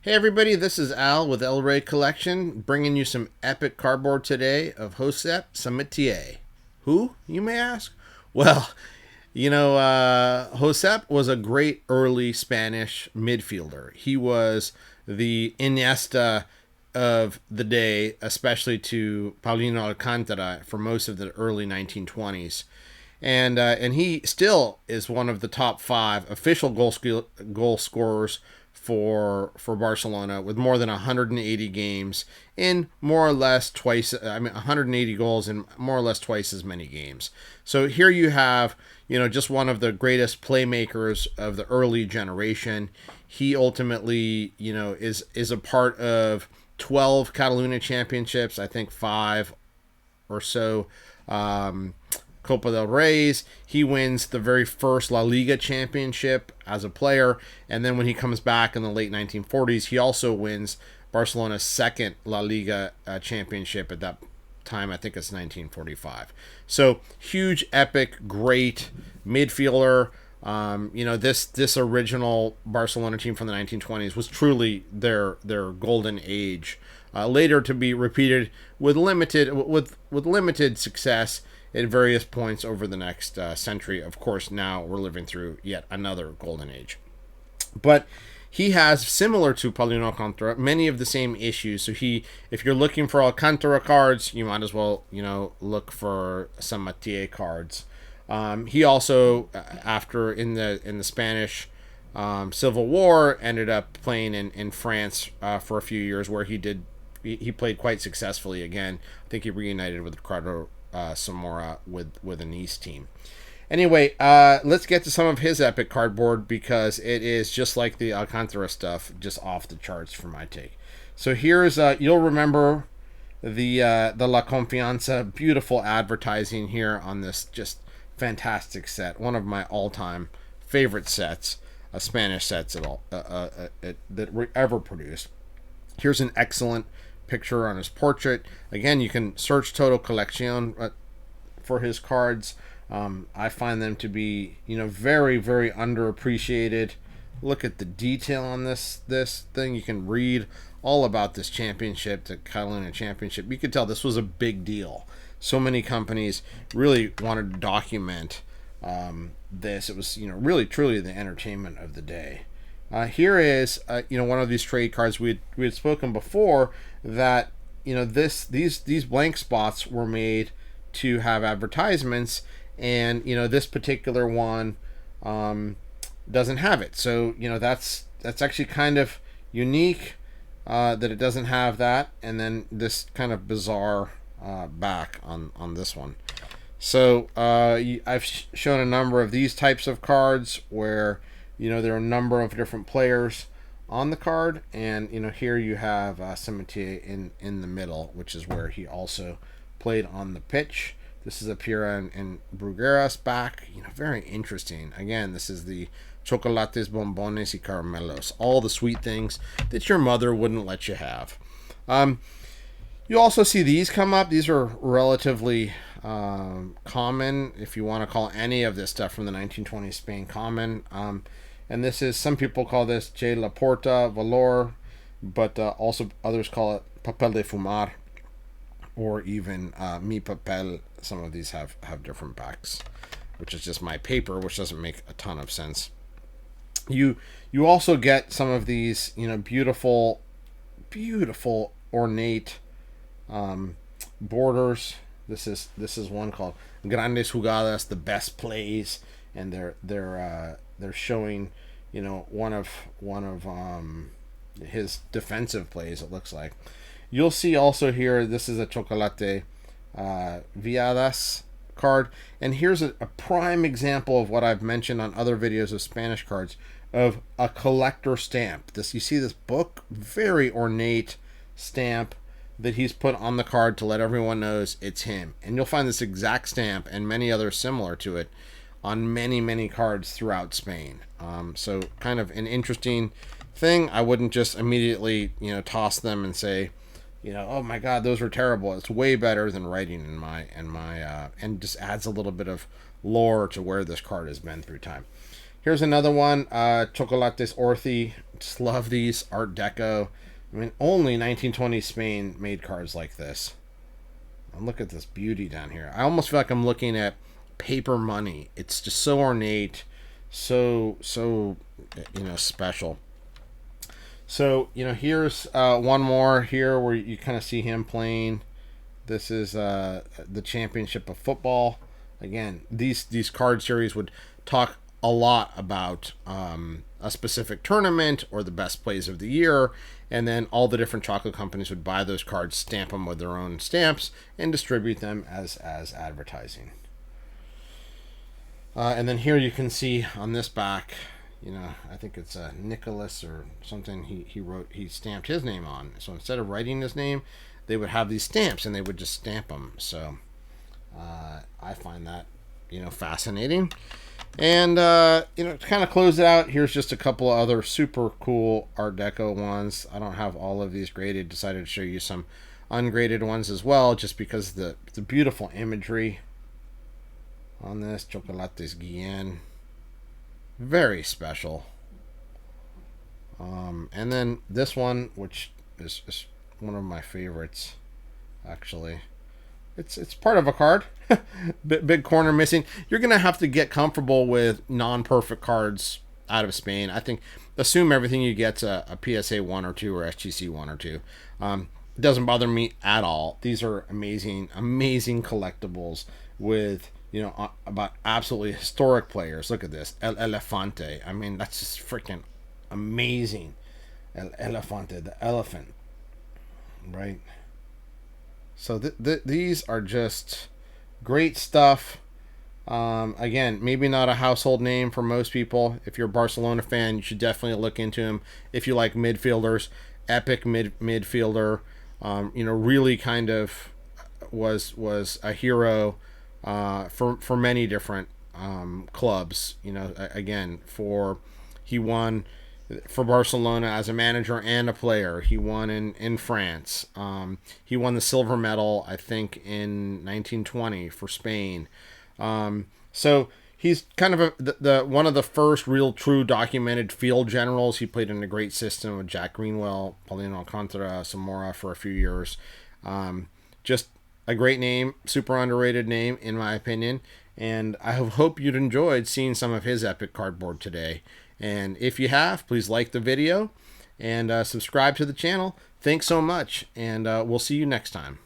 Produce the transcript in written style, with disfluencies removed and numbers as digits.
Hey everybody, this is Al with El Rey Collection, bringing you some epic cardboard today of Josep Samitier. Who, you may ask? Well, Josep was a great early Spanish midfielder. He was the Iniesta of the day, especially to Paulino Alcantara for most of the early 1920s. And he still is one of the top five official goal scorers for Barcelona with more than 180 games in more or less twice. I mean, 180 goals in more or less twice as many games. So here you have, just one of the greatest playmakers of the early generation. He ultimately, is a part of 12 Catalunya championships. I think five or so. Copa del Reyes. He wins the very first La Liga championship as a player, and then when he comes back in the late 1940s, he also wins Barcelona's second La Liga championship at that time. I think it's 1945. So huge, epic, great midfielder. This original Barcelona team from the 1920s was truly their golden age. Later to be repeated with limited success at various points over the next century. Of course, now we're living through yet another golden age. But he has, similar to Paulino Alcantara, many of the same issues. So if you're looking for Alcantara cards, you might as well, look for some Samitier cards. He also, after in the Spanish Civil War, ended up playing in France for a few years, where he played quite successfully again. I think he reunited with Ricardo Zamora with a Nice team. Anyway, let's get to some of his epic cardboard, because it is just like the Alcantara stuff, just off the charts for my take. So here's you'll remember the La Confianza, beautiful advertising here on this just fantastic set, one of my all-time favorite sets, Spanish sets that were ever produced. Here's an excellent picture on his portrait. Again, you can search Total Collection for his cards. I find them to be, very, very underappreciated. Look at the detail on this thing. You can read all about this championship, the Catalunya Championship. You could tell this was a big deal. So many companies really wanted to document this. It was, really, truly the entertainment of the day. Here is, one of these trade cards. We had spoken before that, these blank spots were made to have advertisements, and this particular one doesn't have it. So that's actually kind of unique that it doesn't have that, and then this kind of bizarre back on this one. So I've shown a number of these types of cards where there are a number of different players on the card, and here you have Samitier in the middle, which is where he also played on the pitch. This is a Pira and Brugueras back. Very interesting. Again, this is the chocolates, bombones, y caramelos, all the sweet things that your mother wouldn't let you have. You also see these come up. These are relatively common, if you want to call any of this stuff from the 1920s Spain common. And this is, some people call this J. Laporta Valor, but also others call it Papel de Fumar, or even Mi Papel. Some of these have different backs, which is just my paper, which doesn't make a ton of sense. You also get some of these, beautiful ornate borders. This is one called Grandes Jugadas, the best plays, and they're showing, one of his defensive plays, it looks like. You'll see also here, this is a Chocolate Viadas card, and here's a prime example of what I've mentioned on other videos of Spanish cards, of a collector stamp. You see this book, very ornate stamp that he's put on the card to let everyone knows it's him. And you'll find this exact stamp and many others similar to it on many cards throughout Spain. So kind of an interesting thing. I wouldn't just immediately toss them and say, oh my God, those are terrible. It's way better than writing in my and just adds a little bit of lore to where this card has been through time. Here's another one, Chocolates Orthi. Just love these, Art Deco. I mean, only 1920 Spain made cards like this. And look at this beauty down here. I almost feel like I'm looking at paper money. It's just so ornate, so special. So here's one more here where you kind of see him playing. This is the championship of football. Again, these card series would talk a lot about a specific tournament or the best plays of the year, and then all the different chocolate companies would buy those cards, stamp them with their own stamps, and distribute them as advertising. And then here you can see on this back, I think it's Nicholas or something. He stamped his name on. So instead of writing his name, they would have these stamps and they would just stamp them. So I find that fascinating. And to kind of close it out, here's just a couple of other super cool Art Deco ones. I don't have all of these graded. Decided to show you some ungraded ones as well, just because the beautiful imagery on this. Chocolates Guillen, very special. And then this one, which is one of my favorites, actually. It's part of a card. Big corner missing. You're gonna have to get comfortable with non-perfect cards out of Spain. I think assume everything you get's a PSA 1 or 2 or SGC 1 or 2. It doesn't bother me at all. These are amazing collectibles with about absolutely historic players. Look at this, El Elefante. I mean, that's just freaking amazing. El Elefante, the elephant, right? So these are just great stuff. Again, maybe not a household name for most people. If you're a Barcelona fan, you should definitely look into him. If you like midfielders, epic midfielder. Really kind of was a hero for many different clubs. Again, he won for Barcelona as a manager and a player. He won in France. He won the silver medal, I think, in 1920 for Spain. So he's kind of the one of the first real true documented field generals. He played in a great system with Jack Greenwell, Paulino Alcantara, Zamora for a few years. Just a great name, super underrated name in my opinion. And I hope you'd enjoyed seeing some of his epic cardboard today. And if you have, please like the video and subscribe to the channel. Thanks so much, and we'll see you next time.